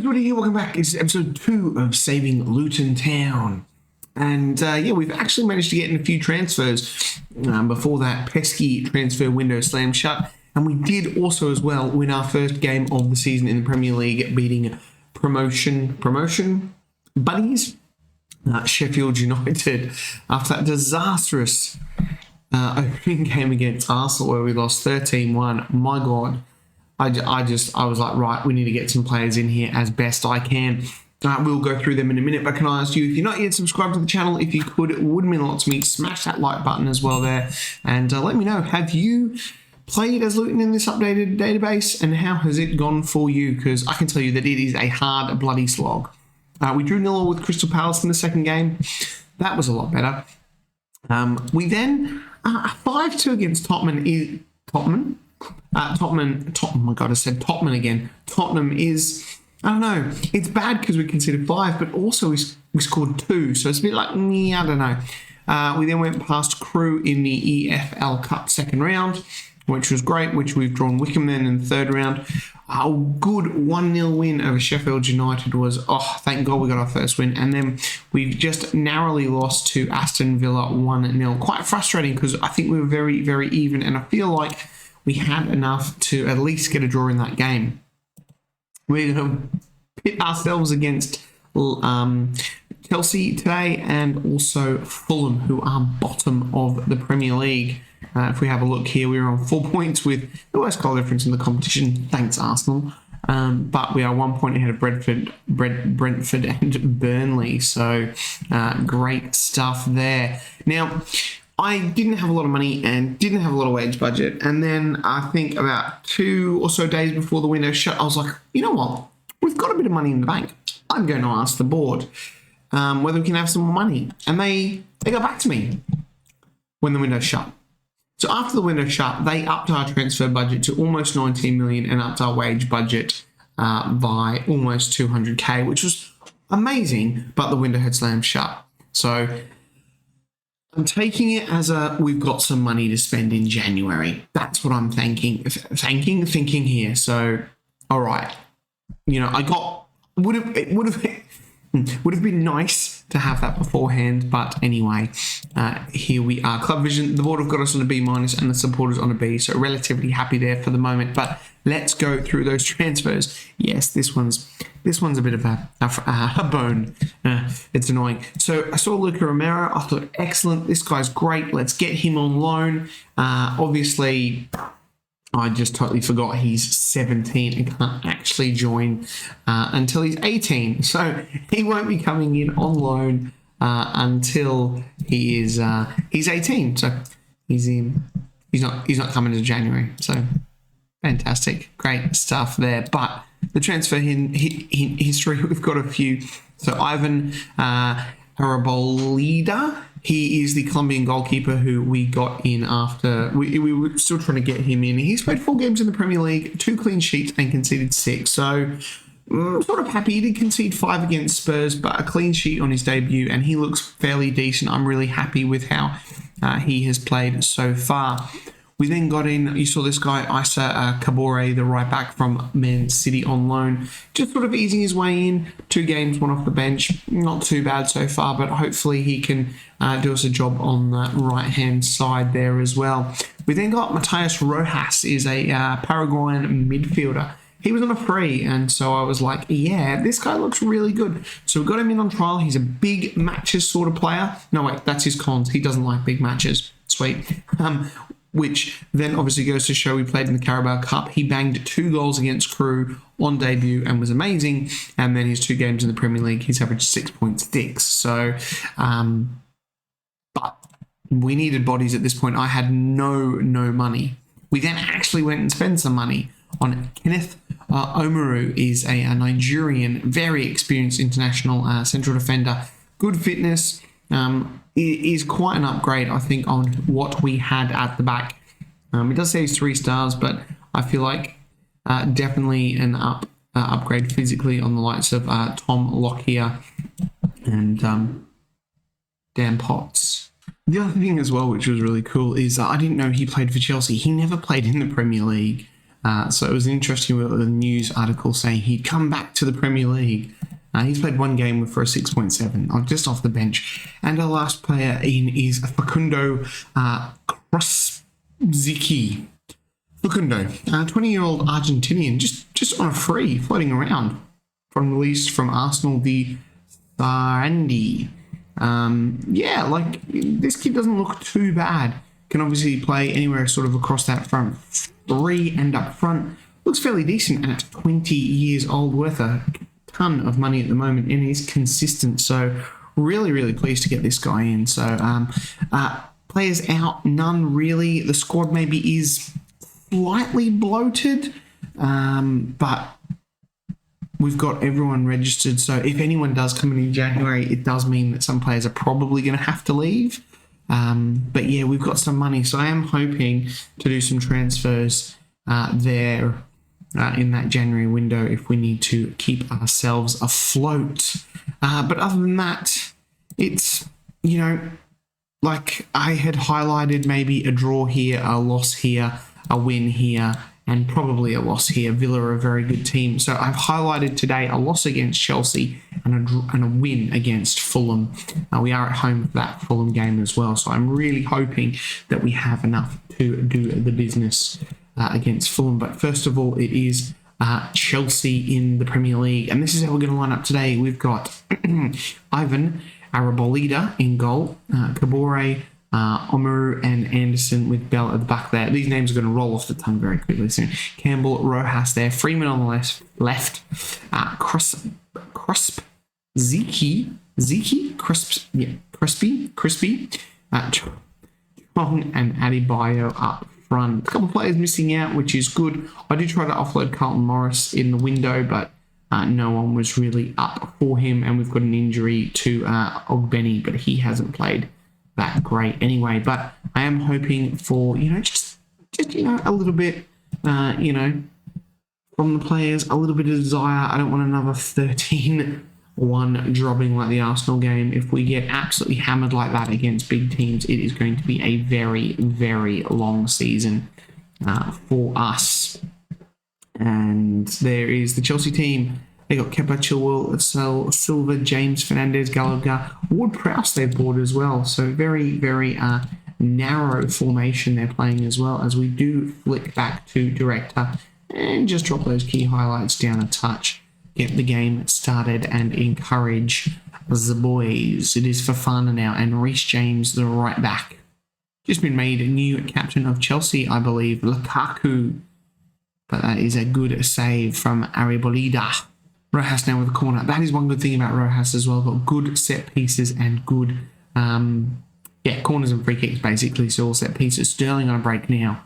everybody, welcome back. It's episode 2 of Saving Luton Town. And we've actually managed to get in a few transfers before that pesky transfer window slammed shut. And we did also as well win our first game of the season in the Premier League, beating promotion buddies, Sheffield United, after that disastrous opening game against Arsenal where we lost 13-1. My God. I was like, right, we need to get some players in here as best I can. We'll go through them in a minute, but can I ask you, if you're not yet subscribed to the channel, if you could, it would mean a lot to me. Smash that like button as well there, and let me know, have you played as Luton in this updated database, and how has it gone for you? Because I can tell you that it is a hard, bloody slog. We drew 0 with Crystal Palace in the second game. That was a lot better. We then 5-2 against Tottenham. My God, I said Tottenham again. Tottenham is, I don't know, it's bad because we conceded 5, but also we scored 2, so it's a bit like, I don't know. We then went past Crewe in the EFL Cup second round, which was great, which we've drawn Wickham then in the third round. A good 1-0 win over Sheffield United was, thank God we got our first win. And then we just narrowly lost to Aston Villa 1-0. Quite frustrating because I think we were very, very even, and I feel like we had enough to at least get a draw in that game. We're going to pit ourselves against Chelsea today and also Fulham, who are bottom of the Premier League. If we have a look here, we're on 4 points with the worst goal difference in the competition. Thanks, Arsenal. But we are 1 point ahead of Brentford and Burnley. So great stuff there. Now, I didn't have a lot of money and didn't have a lot of wage budget. And then I think about 2 or so days before the window shut, I was like, you know what? We've got a bit of money in the bank. I'm going to ask the board whether we can have some more money. And they got back to me when the window shut. So after the window shut, they upped our transfer budget to almost 19 million and upped our wage budget by almost 200k, which was amazing, but the window had slammed shut. So I'm taking it as we've got some money to spend in January. That's what I'm thinking here. So, all right, it would have been nice to have that beforehand, but anyway, here we are. Club Vision, the board have got us on a B- and the supporters on a B, so relatively happy there for the moment. But let's go through those transfers. Yes, this one's a bit of a bone. It's annoying. So I saw Luca Romero. I thought, excellent, this guy's great. Let's get him on loan. Obviously, I just totally forgot he's 17 and can't actually join until he's 18. So he won't be coming in on loan until he's 18. So he's not coming to January. So fantastic, great stuff there. But the transfer history, we've got a few. So Ivan Harabolida. He is the Colombian goalkeeper who we got in after. We were still trying to get him in. He's played 4 games in the Premier League, 2 clean sheets and conceded 6. So sort of happy. He did concede 5 against Spurs, but a clean sheet on his debut, and he looks fairly decent. I'm really happy with how he has played so far. We then got in, you saw this guy, Issa Kabore, the right back from Man City on loan, just sort of easing his way in. 2 games, 1 off the bench. Not too bad so far, but hopefully he can do us a job on the right-hand side there as well. We then got Matías Rojas, is a Paraguayan midfielder. He was on a free, and so I was like, yeah, this guy looks really good. So we got him in on trial. He's a big matches sort of player. No, wait, that's his cons. He doesn't like big matches. Sweet. Which then obviously goes to show we played in the Carabao Cup. He banged 2 goals against Crewe on debut and was amazing. And then his 2 games in the Premier League, he's averaged 6.6. So, but we needed bodies at this point. I had no money. We then actually went and spent some money on Kenneth Omaru. Is a Nigerian, very experienced international central defender. Good fitness. It is quite an upgrade, I think, on what we had at the back. It does say he's 3 stars, but I feel like definitely an upgrade physically on the likes of Tom Lockyer and Dan Potts. The other thing as well, which was really cool, is I didn't know he played for Chelsea. He never played in the Premier League. So it was interesting with the news article saying he'd come back to the Premier League. He's played one game for a 6.7, just off the bench. And our last player in is Facundo Krosicki. Facundo, 20-year-old Argentinian, just on a free, floating around. From release from Arsenal, the Sarandi. This kid doesn't look too bad. Can obviously play anywhere sort of across that front three and up front. Looks fairly decent at 20 years old, worth a ton of money at the moment, and is consistent. So really, really pleased to get this guy in. So players out, none really. The squad maybe is slightly bloated, but we've got everyone registered. So if anyone does come in January, it does mean that some players are probably going to have to leave. But yeah, we've got some money. So I am hoping to do some transfers there in that January window if we need to keep ourselves afloat. But other than that, it's, like I had highlighted maybe a draw here, a loss here, a win here, and probably a loss here. Villa are a very good team. So I've highlighted today a loss against Chelsea and a win against Fulham. We are at home for that Fulham game as well. So I'm really hoping that we have enough to do the business against Fulham. But first of all, it is Chelsea in the Premier League. And this is how we're going to line up today. We've got Ivan Arabolida in goal, Kabore, Omaru and Anderson with Bell at the back there. These names are going to roll off the tongue very quickly soon. Campbell, Rojas there. Freeman on the left. Crispy. Chong and Adebayo up front. A couple of players missing out, which is good. I did try to offload Carlton Morris in the window, but no one was really up for him. And we've got an injury to Ogbeni, but he hasn't played that great anyway. But I am hoping for, just a little bit, from the players, a little bit of desire. I don't want another 13-1 dropping like the Arsenal game. If we get absolutely hammered like that against big teams, it is going to be a very, very long season for us. And there is the Chelsea team. They got Kepa, Chilwell, Silva, James, Fernandez, Gallagher, Ward-Prowse they've bought as well. So very, very narrow formation they're playing as well, as we do flick back to director and just drop those key highlights down a touch. Get the game started and encourage the boys. It is Fofana now, and Reece James, the right back. Just been made a new captain of Chelsea, I believe, Lukaku. But that is a good save from Arabolida. Rojas now with the corner. That is one good thing about Rojas as well. Got good set pieces and good, corners and free kicks basically. So all set pieces. Sterling on a break now,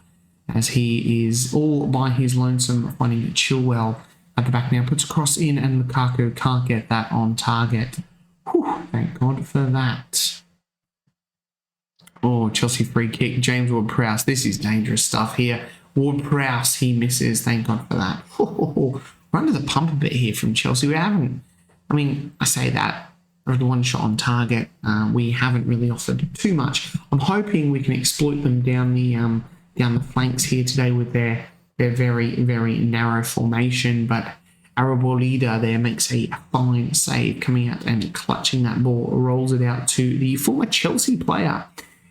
as he is all by his lonesome, finding Chilwell at the back now. Puts a cross in, and Lukaku can't get that on target. Whew, thank God for that. Oh, Chelsea free kick. James Ward-Prowse. This is dangerous stuff here. Ward-Prowse, he misses. Thank God for that. We're under the pump a bit here from Chelsea. I say that. The one shot on target. We haven't really offered too much. I'm hoping we can exploit them down the flanks here today with their very, very narrow formation. But Arabolida there makes a fine save, coming out and clutching that ball. Rolls it out to the former Chelsea player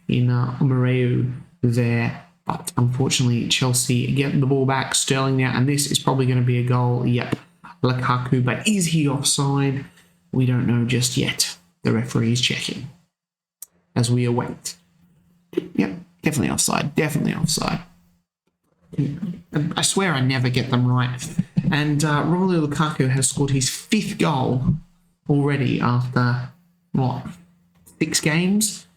in Omareu there. But unfortunately, Chelsea get the ball back. Sterling now, and this is probably going to be a goal. Yep, Lukaku. But is he offside? We don't know just yet. The referee is checking as we await. Yep, definitely offside. Definitely offside. I swear I never get them right. And Romelu Lukaku has scored his 5th goal already after, 6 games?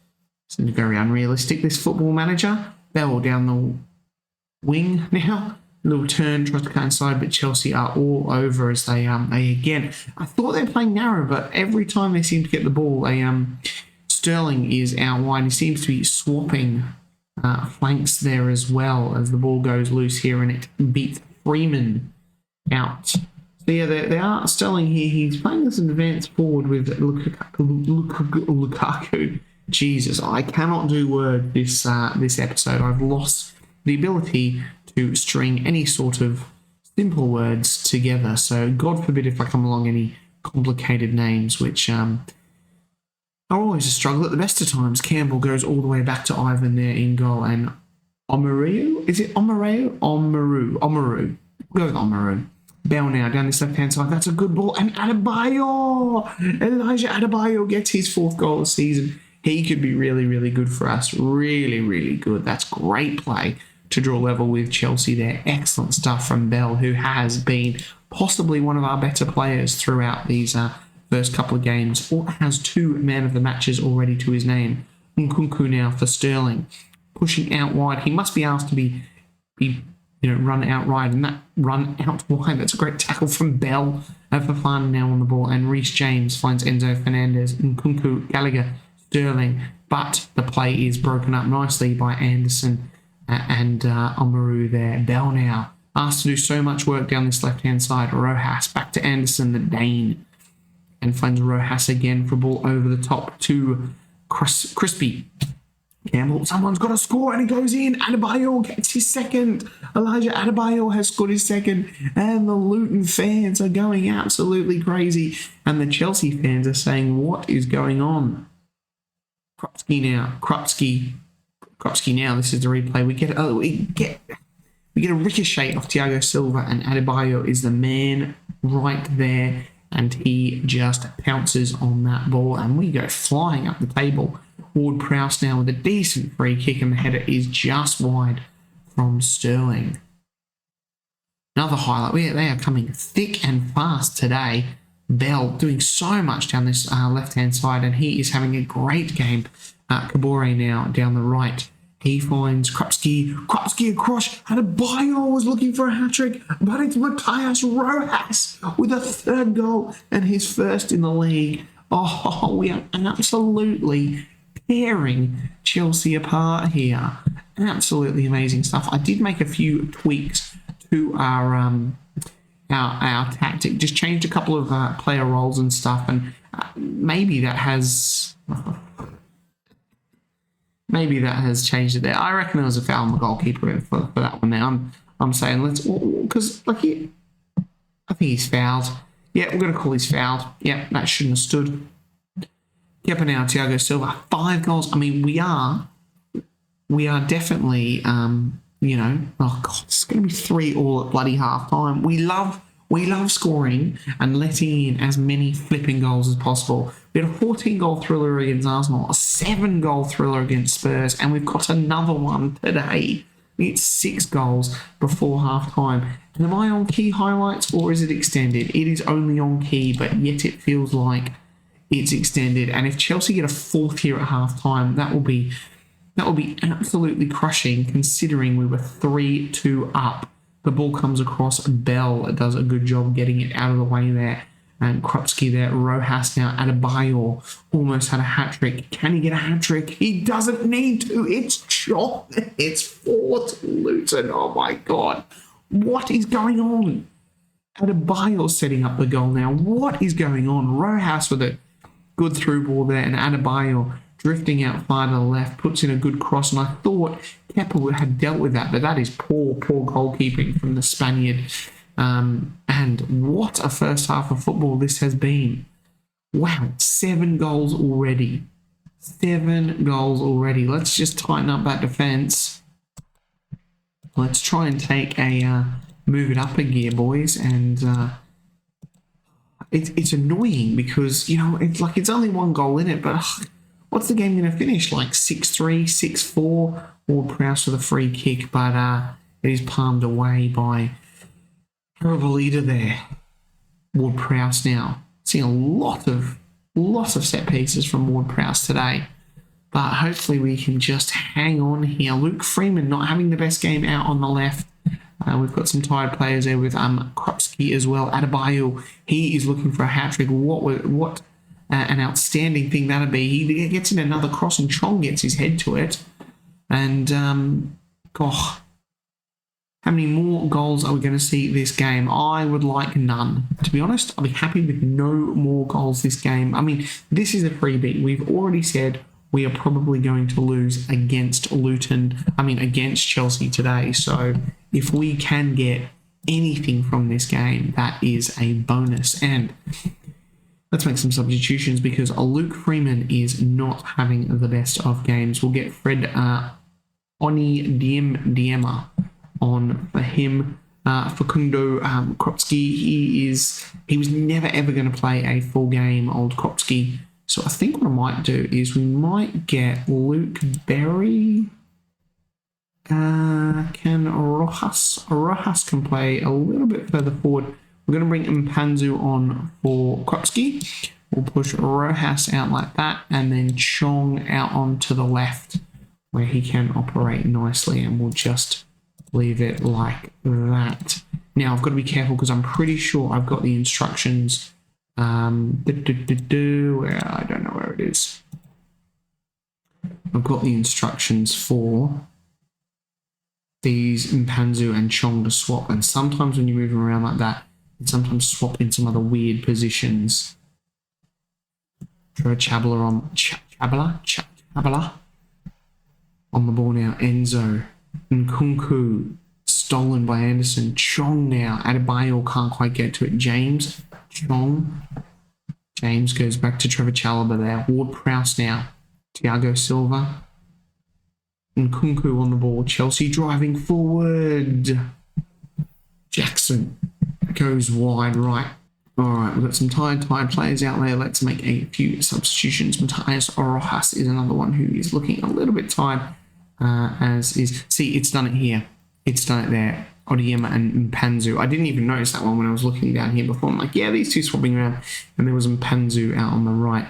Seems very unrealistic, this football manager. Bell down the wing now. Little turn, tries to cut inside, but Chelsea are all over as they again. I thought they were playing narrow, but every time they seem to get the ball, Sterling is out wide. He seems to be swapping flanks there as well as the ball goes loose here, and it beats Freeman out. So yeah, they are Sterling here. He's playing this advanced forward with Lukaku. Jesus, I cannot do word this episode. I've lost the ability to string any sort of simple words together. So God forbid if I come along any complicated names, which are always a struggle at the best of times. Campbell goes all the way back to Ivan there in goal, and Omaru, is it Omaru? Omaru. Go with Omaru. Bell now down this left-hand side. That's a good ball. And Adebayo! Elijah Adebayo gets his 4th goal of the season. He could be really, really good for us. Really, really good. That's great play to draw level with Chelsea there. Excellent stuff from Bell, who has been possibly one of our better players throughout these first couple of games, or has 2 man of the matches already to his name. Nkunku now for Sterling. Pushing out wide. He must be asked to be run out wide, and that run out wide, that's a great tackle from Bell. Fafana now on the ball, and Reece James finds Enzo Fernandez, Nkunku, Gallagher, Sterling, but the play is broken up nicely by Anderson and Omaru there. Bell now asked to do so much work down this left-hand side. Rojas back to Anderson, the Dane, and finds Rojas again for a ball over the top to Crispy. Campbell, someone's got to score, and it goes in. Adebayo gets his 2nd. Elijah Adebayo has scored his 2nd, and the Luton fans are going absolutely crazy, and the Chelsea fans are saying, what is going on? Krupski now. This is the replay. We get a ricochet off Thiago Silva, and Adebayo is the man right there, and he just pounces on that ball, and we go flying up the table. Ward-Prowse now with a decent free kick, and the header is just wide from Sterling. Another highlight. They are coming thick and fast today. Bell doing so much down this left-hand side, and he is having a great game. Kabore now down the right. He finds Krupski across. Adebayo was looking for a hat-trick, but it's Matthias Rojas with a 3rd goal and his 1st in the league. Oh, we are absolutely tearing Chelsea apart here. Absolutely amazing stuff. I did make a few tweaks to our tactic. Just changed a couple of player roles and stuff, and maybe that has changed it there. I reckon there was a foul on the goalkeeper for that one. Now I'm saying because I think he's fouled. Yeah, we're going to call he's fouled. Yeah, that shouldn't have stood. Kepa now, Thiago Silva, 5 goals. I mean, we are definitely, oh God, it's going to be 3-3 at bloody half time. We love scoring and letting in as many flipping goals as possible. We had a 14-goal thriller against Arsenal, a 7-goal thriller against Spurs, and we've got another one today. It's 6 goals before half time. And am I on key highlights, or is it extended? It is only on key, but yet it feels like it's extended. And if Chelsea get a 4th here at half time, that will be absolutely crushing, considering we were 3-2 up. The ball comes across. Bell does a good job getting it out of the way there. And Krupski there. Rojas now. Adebayo almost had a hat-trick. Can he get a hat-trick? He doesn't need to. It's shot. It's 4 to Luton. Oh my God. What is going on? Adebayo setting up the goal now. What is going on? Rojas with a good through ball there, and Adebayo drifting out far to the left, puts in a good cross, and I thought Kepa had dealt with that, but that is poor goalkeeping from the Spaniard. And what a first half of football this has been. Wow, 7 goals already. 7 goals already. Let's just tighten up that defence. Let's try and take move it up a gear, boys, and it's annoying because, it's only 1 goal in it, but what's the game going to finish? Like 6-3, 6-4, Ward-Prowse with a free kick, but it is palmed away by terrible leader there. Ward-Prowse now. Seeing a lot of set pieces from Ward-Prowse today, but hopefully we can just hang on here. Luke Freeman not having the best game out on the left. We've got some tired players there with Krupski as well. Adebayo, he is looking for a hat-trick. What an outstanding thing that'd be. He gets in another cross and Chong gets his head to it. And, how many more goals are we going to see this game? I would like none. To be honest, I'll be happy with no more goals this game. I mean, this is a freebie. We've already said we are probably going to lose against Chelsea today. So if we can get anything from this game, that is a bonus. And let's make some substitutions because Luke Freeman is not having the best of games. We'll get Fred Onyediema on for him. Facundo Kropski, he was never ever going to play a full game, old Kropski. So I think what I might do is we might get Luke Berry. Can Rojas can play a little bit further forward. We're going to bring Mpanzu on for Kropski. We'll push Rojas out like that, and then Chong out onto the left where he can operate nicely, and we'll just leave it like that. Now I've got to be careful because I'm pretty sure I've got the instructions. Where I don't know where it is. I've got the instructions for these Mpanzu and Chong to swap, and sometimes when you move them around like that, you sometimes swap in some other weird positions. Trevor Chabala on the ball now. Enzo Nkunku stolen by Anderson. Chong now. Adebayo can't quite get to it. James goes back to Trevor Chalobah there. Ward-Prowse now. Thiago Silva. Nkunku on the ball. Chelsea driving forward. Jackson goes wide right. All right, we've got some tired players out there. Let's make a few substitutions. Matthias Rojas is another one who is looking a little bit tired, See, it's done it here. It's done it there. Onyediema and Mpanzu. I didn't even notice that one when I was looking down here before. I'm like, yeah, these two swapping around. And there was Mpanzu out on the right.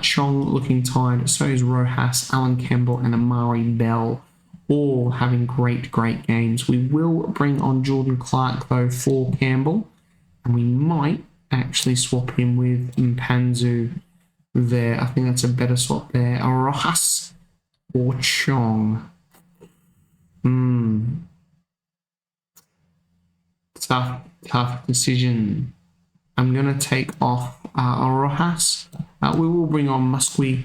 Chong looking tired. So is Rojas, Alan Campbell, and Amari Bell, all having great games. We will bring on Jordan Clark, though, for Campbell. And we might actually swap him with Mpanzu there. I think that's a better swap there. Rojas or Chong. Tough decision. I'm going to take off Rojas. We will bring on Musqui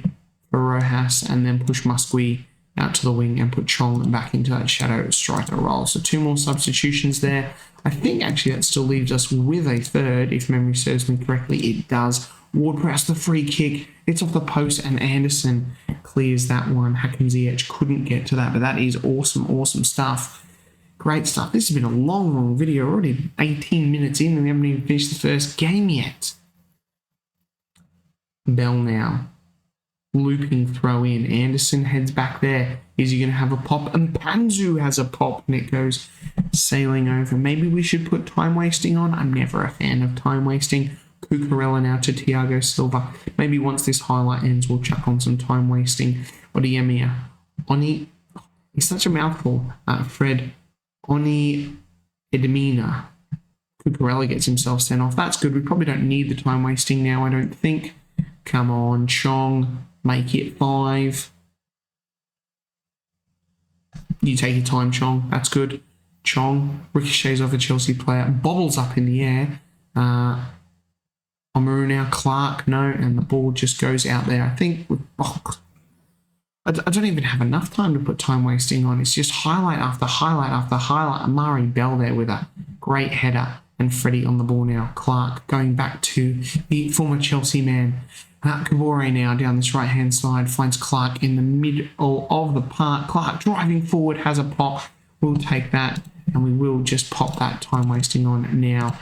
for Rojas and then push Musqui out to the wing and put Chong back into that shadow striker role. So 2 more substitutions there. I think actually that still leaves us with a third, if memory serves me correctly. It does. Ward-Prowse the free kick. It's off the post and Anderson clears that one. Hakim Ziyech couldn't get to that, but that is awesome stuff. Great stuff. This has been a long video. We're already 18 minutes in and we haven't even finished the first game yet. Bell now. Looping throw in. Anderson heads back there. Is he going to have a pop? And Mpanzu has a pop and it goes sailing over. Maybe we should put time wasting on. I'm never a fan of time wasting. Cucurella now to Thiago Silva. Maybe once this highlight ends, we'll chuck on some time wasting. Onyediema. He's such a mouthful. Fred Onyediema. Cucurella gets himself sent off. That's good. We probably don't need the time wasting now, I don't think. Come on, Chong. Make it 5. You take your time, Chong. That's good. Chong ricochets off a Chelsea player. Bobbles up in the air. Omaru now. Clark, no. And the ball just goes out there. I think... I don't even have enough time to put time wasting on. It's just highlight after highlight after highlight. Amari Bell there with a great header. And Freddie on the ball now. Clark going back to the former Chelsea man. Kabore now down this right-hand side finds Clark in the middle of the park. Clark driving forward has a pop. We'll take that and we will just pop that time wasting on now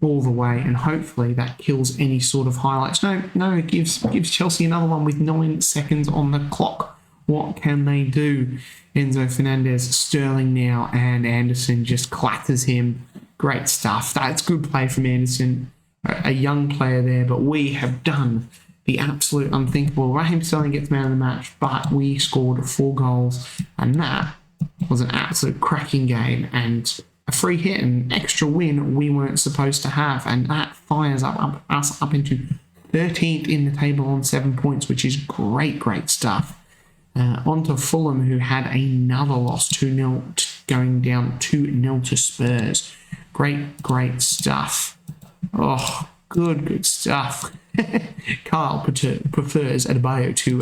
all the way, and hopefully that kills any sort of highlights. No, it gives Chelsea another one with 9 seconds on the clock. What can they do? Enzo Fernandez, Sterling now, and Anderson just clatters him. Great stuff. That's good play from Anderson. A young player there, but we have done the absolute unthinkable. Raheem Sterling gets man of the match, but we scored 4 goals, and that was an absolute cracking game and a free hit, an extra win we weren't supposed to have, and that fires us up into 13th in the table on 7 points, which is great stuff. On to Fulham, who had another loss, 2-0, going down 2-0 to Spurs. Great stuff. Oh, good stuff. Kyle prefers Adebayo to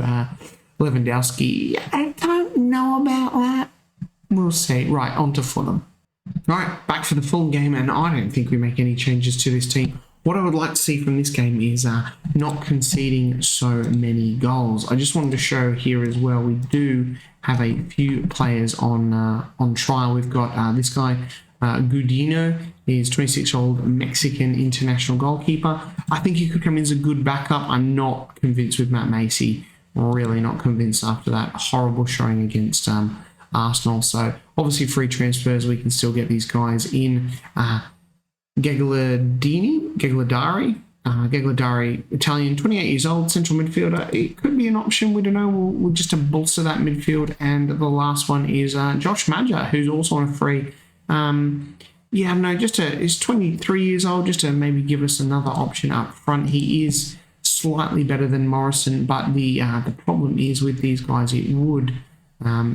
Lewandowski, I don't know about that. We'll see. Right, on to Fulham. All right, back for the Fulham game, and I don't think we make any changes to this team. What I would like to see from this game is not conceding so many goals. I just wanted to show here as well, we do have a few players on trial. We've got this guy, Gudino, is 26-year-old Mexican international goalkeeper. I think he could come in as a good backup. I'm not convinced with Matt Macey. Really not convinced after that horrible showing against Arsenal. So obviously free transfers, we can still get these guys in. Gagliardari, Italian, 28 years old, central midfielder. It could be an option. We don't know. We'll just to bolster that midfield. And the last one is Josh Madger, who's also on a free. He's 23 years old, just to maybe give us another option up front. He is slightly better than Morrison, but the problem is with these guys, it would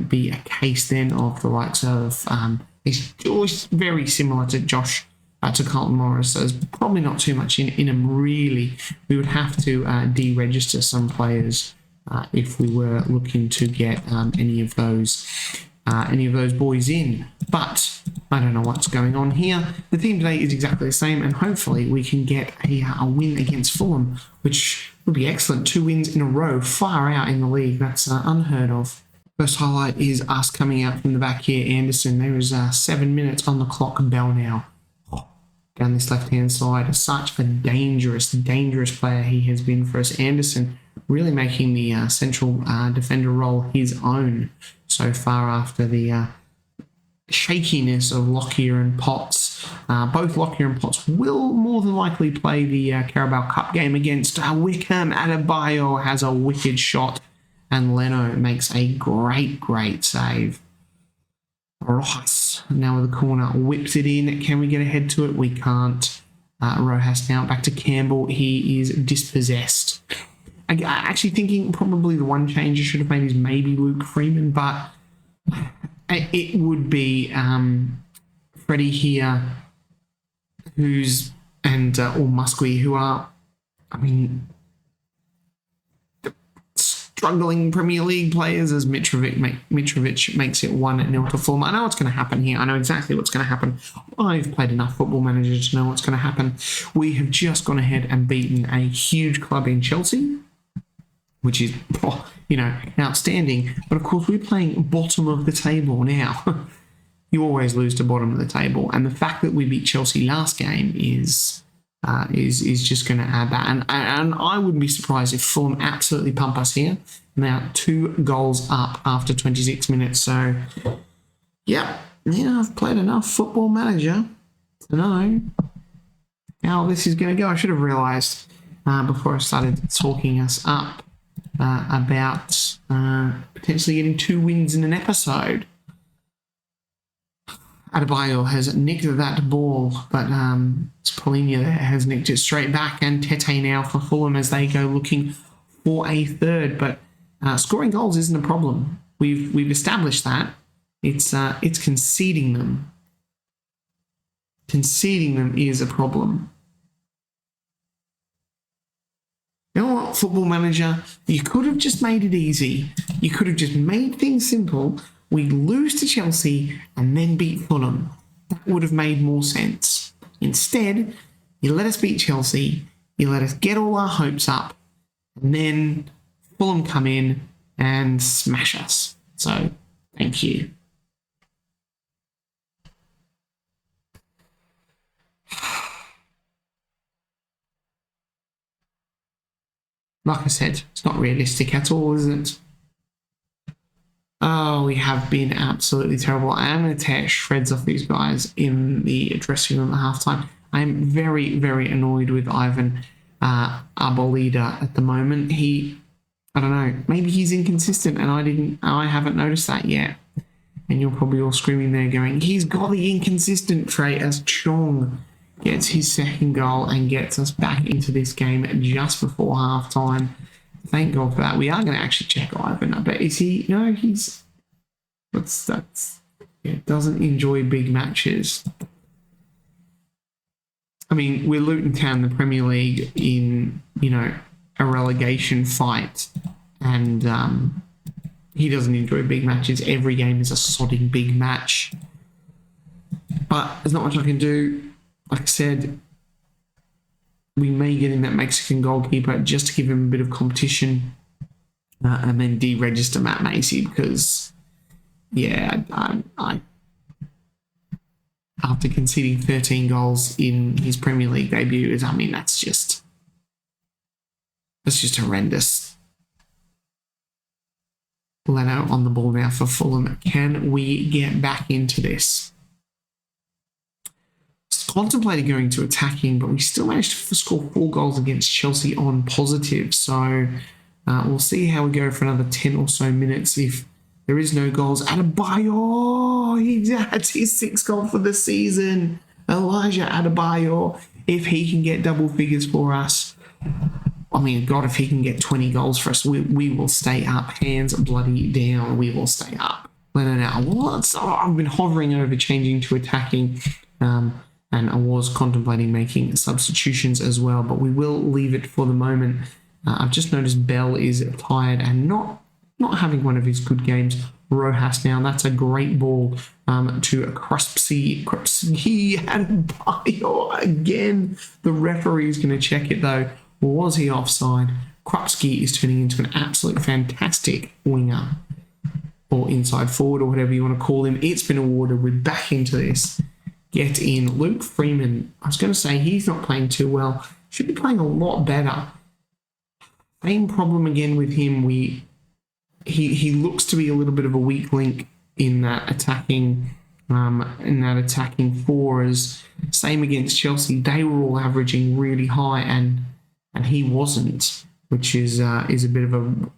be a case then of the likes of it's always very similar to to Carlton Morris, so there's probably not too much in him really. We would have to deregister some players if we were looking to get any of those boys in. But I don't know what's going on here. The team today is exactly the same, and hopefully we can get a win against Fulham, which would be excellent. 2 wins in a row, far out in the league. That's unheard of. First highlight is us coming out from the back here. Anderson, there is 7 minutes on the clock bell now. Down this left-hand side, such a dangerous player he has been for us. Anderson really making the central defender role his own so far after the shakiness of Lockyer and Potts. Both Lockyer and Potts will more than likely play the Carabao Cup game against Wickham. Adebayo has a wicked shot, and Leno makes a great save. Rojas now with the corner, whips it in. Can we get ahead to it? We can't. Rojas now back to Campbell. He is dispossessed. Actually thinking probably the one change I should have made is maybe Luke Freeman, but it would be Freddie here, or Muskie, who are, struggling Premier League players, as Mitrovic makes it 1-0 to Fulham. I know what's going to happen here. I know exactly what's going to happen. I've played enough Football Manager to know what's going to happen. We have just gone ahead and beaten a huge club in Chelsea, which is, outstanding. But of course, we're playing bottom of the table now. You always lose to bottom of the table. And the fact that we beat Chelsea last game is just going to add that. And I wouldn't be surprised if Fulham absolutely pump us here. Now 2 goals up after 26 minutes. So, I've played enough Football Manager to know how this is going to go. I should have realised before I started talking us up about potentially getting 2 wins in an episode. Adebayo has nicked that ball, but Polina has nicked it straight back, and Tete now for Fulham as they go looking for a third. But scoring goals isn't a problem. We've established that. It's conceding them. Conceding them is a problem. You know what, Football Manager? You could have just made it easy. You could have just made things simple. We lose to Chelsea and then beat Fulham. That would have made more sense. Instead, you let us beat Chelsea, you let us get all our hopes up, and then Fulham come in and smash us. So, thank you. Like I said, it's not realistic at all, is it? Oh, we have been absolutely terrible. I am going to tear shreds off these guys in the dressing room at halftime. I'm very, very annoyed with Ivan Arboleda at the moment. I don't know, maybe he's inconsistent and I haven't noticed that yet. And you're probably all screaming there going, he's got the inconsistent trait as Chong gets his second goal and gets us back into this game just before halftime. Thank God for that. We are going to actually check Ivan. But is he? No, he's. Doesn't enjoy big matches. I mean, we're Luton Town, the Premier League, in a relegation fight, and he doesn't enjoy big matches. Every game is a sodding big match. But there's not much I can do. Like I said, we may get in that Mexican goalkeeper just to give him a bit of competition, and then deregister Matt Macy because, yeah, I after conceding 13 goals in his Premier League debut, I mean, that's just horrendous. Leno on the ball now for Fulham. Can we get back into this? Contemplated going to attacking, but we still managed to score 4 goals against Chelsea on positive. So we'll see how we go for another 10 or so minutes. If there is no goals, Adebayor, that's his 6th goal for the season. Elijah Adebayor, if he can get double figures for us, I mean, God, if he can get 20 goals for us, we will stay up. Hands bloody down, we will stay up. Leno now. I've been hovering over changing to attacking. And I was contemplating making substitutions as well, but we will leave it for the moment. I've just noticed Bell is tired and not having one of his good games. Rojas now, that's a great ball to a Krupski Adebayor again. The referee is going to check it though. Was he offside? Krupski is turning into an absolute fantastic winger or inside forward or whatever you want to call him. It's been awarded. We're back into this. Get in. Luke Freeman, I was going to say he's not playing too well. Should be playing a lot better. Same problem again with him. He looks to be a little bit of a weak link in that attacking four. As same against Chelsea, they were all averaging really high and he wasn't, which is a bit of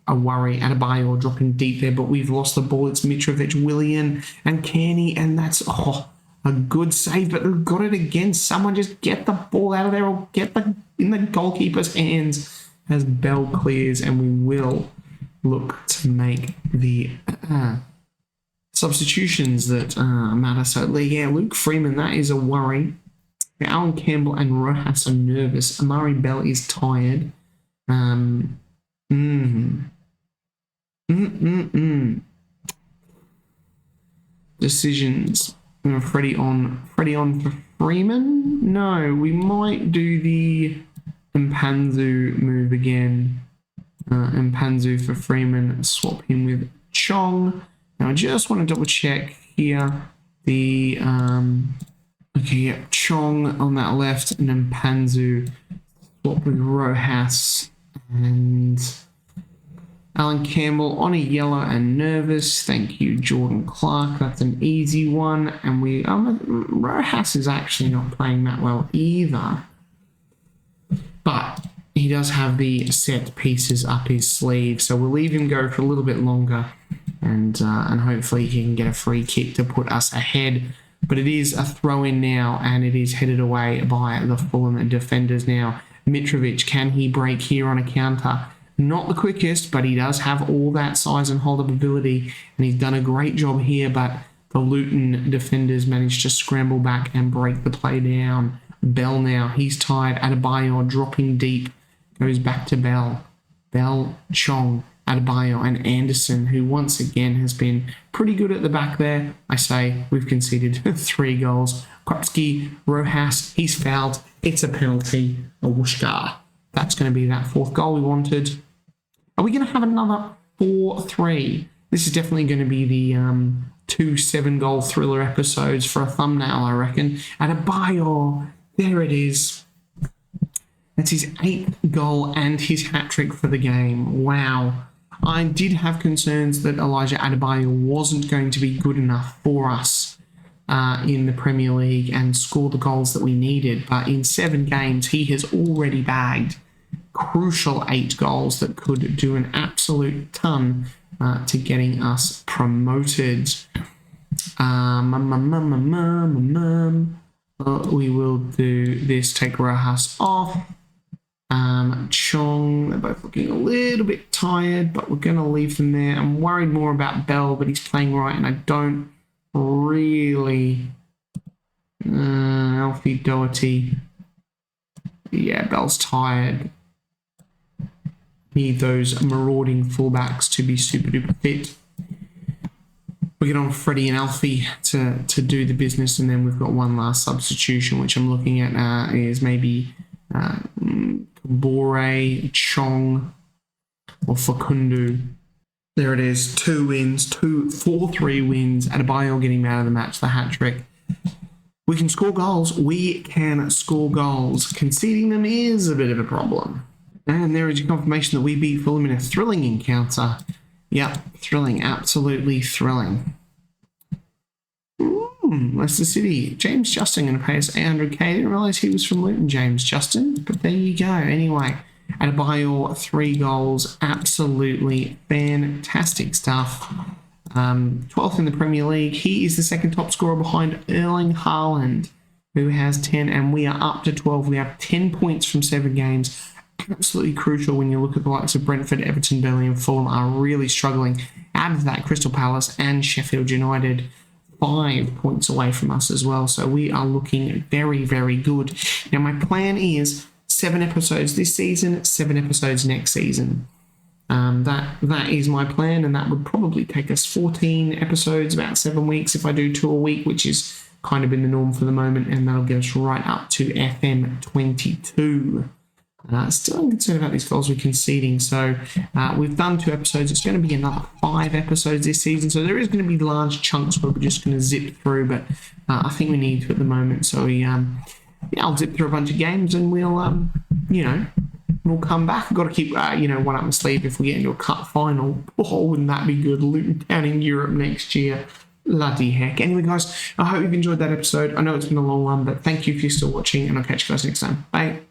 a worry. Adebayor dropping deep there, but we've lost the ball. It's Mitrovic, Willian, and Kearney, and that's a good save, but they've got it again. Someone just get the ball out of there or get in the goalkeeper's hands as Bell clears, and we will look to make the substitutions that matter. So, yeah, Luke Freeman, that is a worry. Alan Campbell and Rojas are nervous. Amari Bell is tired. Decisions. Freddie on for Freeman? No, we might do the Mpanzu move again. Mpanzu for Freeman, swap him with Chong. Now I just want to double check here. The Chong on that left and then Mpanzu swap with Rojas and Alan Campbell on a yellow and nervous. Thank you, Jordan Clark. That's an easy one. And Rojas is actually not playing that well either. But he does have the set pieces up his sleeve. So we'll leave him go for a little bit longer. And hopefully he can get a free kick to put us ahead. But it is a throw-in now, and it is headed away by the Fulham defenders now. Mitrovic, can he break here on a counter? Not the quickest, but he does have all that size and hold-up ability, and he's done a great job here, but the Luton defenders managed to scramble back and break the play down. Bell now, he's tired. Adebayor dropping deep, goes back to Bell. Bell, Chong, Adebayor, and Anderson, who once again has been pretty good at the back there. I say we've conceded 3 goals. Krupski, Rojas, he's fouled. It's a penalty. A whooshka. That's going to be that 4th goal we wanted. Are we going to have another 4-3? This is definitely going to be the 2 7-goal thriller episodes for a thumbnail, I reckon. Adebayor, there it is. That's his 8th goal and his hat-trick for the game. Wow. I did have concerns that Elijah Adebayor wasn't going to be good enough for us in the Premier League and score the goals that we needed. But in 7 games, he has already bagged crucial 8 goals that could do an absolute ton to getting us promoted. We will do this, take Rojas off. Chong, they're both looking a little bit tired, but we're going to leave them there. I'm worried more about Bell, but he's playing right, and I don't really... Alfie Doherty. Yeah, Bell's tired. Need those marauding fullbacks to be super duper fit. we get on Freddie and Alfie to do the business, and then we've got one last substitution, which I'm looking at is maybe Bore, Chong, or Fakundu. There it is, 2 wins, 4-3 wins. Adebayo getting out of the match, the hat trick. We can score goals. We can score goals. Conceding them is a bit of a problem. And there is your confirmation that we beat Fulham in a thrilling encounter. Yep, thrilling, absolutely thrilling. Leicester City. James Justin going to pay us 800k. Didn't realise he was from Luton, James Justin. But there you go. Anyway, Adebayo, 3 goals. Absolutely fantastic stuff. 12th in the Premier League. He is the second top scorer behind Erling Haaland, who has 10, and we are up to 12. We have 10 points from 7 games. Absolutely crucial when you look at the likes of Brentford, Everton, Burnley and Fulham are really struggling. Out of that, Crystal Palace and Sheffield United 5 points away from us as well. So we are looking very, very good. Now, my plan is 7 episodes this season, 7 episodes next season. That is my plan, and that would probably take us 14 episodes, about 7 weeks if I do 2 a week, which is kind of been the norm for the moment, and that'll get us right up to FM22. Still unconcerned about these goals we're conceding. So we've done 2 episodes. It's going to be another 5 episodes this season. So there is going to be large chunks where we're just going to zip through, but I think we need to at the moment. So I'll zip through a bunch of games and we'll, we'll come back. I've got to keep, one up my sleeve if we get into a cup final. Oh, wouldn't that be good? Luton Town in Europe next year. Bloody heck. Anyway, guys, I hope you've enjoyed that episode. I know it's been a long one, but thank you if you're still watching, and I'll catch you guys next time. Bye.